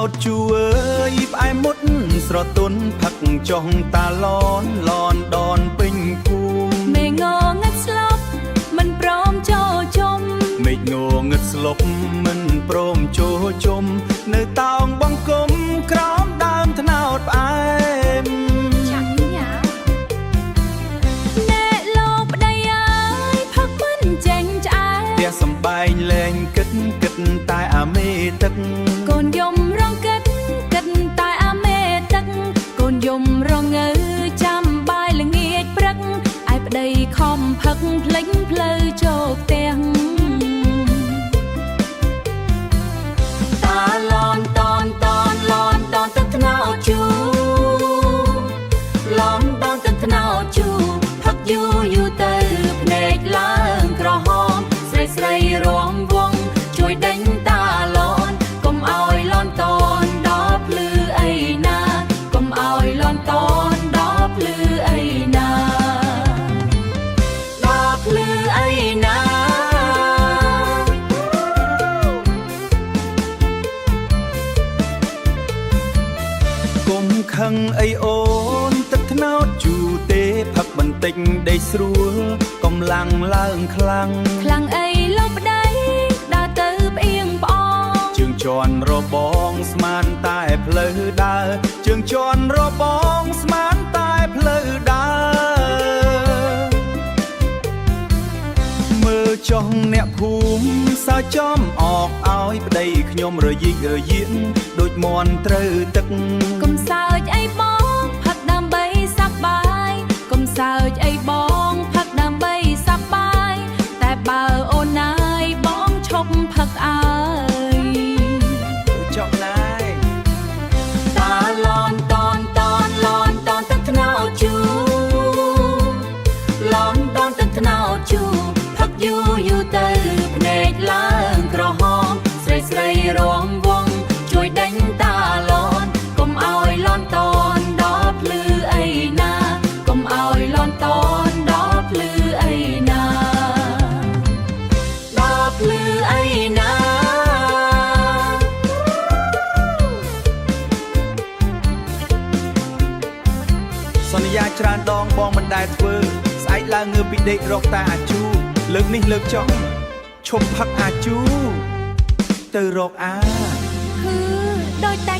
តជួយផ្អែមមុតស្រទន់ផឹកចុះតាឡនឡនដនពេញភូមិមេងងឹតស្លប់មិនព្រមចូលជុំមេឃងងឹតស្លប់មិនព្រមចូលជុំនៅតោងបង្គំក្រោមដើមត្នោតផ្អែមចាក់ញ៉ាណែលោកប្តីអើយផឹកមិនចេញឆ្អែតផ្ទះសំបែងលែងគិតតែអាមេទឹកកូនយំរងគិតតែអាមេទឹកកូនយំរងើចាំបាយល្ងាចព្រឹកឯប្តីខំផឹកភ្លេចផ្លូវចូលផ្ទះតាឡនតនឡនតនទឹកថ្នោតជូឡនតនទឹកថ្នោតជូផឹកយូរទៅភ្នែកឡើងក្រហមស្រីរំវងជួយដេញតាឡនកុំឲ្យឡនតនដល់ភ្លឺអីណាកុំឲ្យឡនតនដល់ភ្លឺអីណាដល់ភ្លឺអីណាកុំខឹងអីអូនទឹកត្នោតជូទេផឹកបន្តិចដេកស្រួលកំឡាំងឡើងខ្លាំងអីលោកប្តីដើរទៅផ្អៀងផ្អងជើងជន់របងស្មានតែផ្លូវដើរជើងជន់របងស្មានតែផ្លូវដើរមើលចុះអ្នកភូមិសើចំអកឲ្យប្តីខ្ញុំរយិករយាកដូចមន់ត្រូវទឹកកុំសើចអីបងផឹកដើម្បីសប្បាយកុំសើចអីបងផឹកដើម្បីសប្បាយតែបើអូនណាយបងឈប់ផឹកអើយចប់ណាយតាឡនតនទឹកថ្នោតជូឡនតនទឹកថ្នោតជូផឹកយូរទៅភ្នែកឡើងក្រហមស្រីរំវងជួយដេញតាឡនកុំឲ្យឡនតនដល់ភ្លឺអីណាកុំឲ្យឡនតនដល់ភ្លឺអីណាដល់ភ្លឺអីណាសន្យាច្រើនដងបងមិនដែលធ្វើស្អែកឡើងងើបពីដេករកតាអាជូលើកនេះលើកចុងឈប់ផឹកអាជូទៅរកអាដូចតែ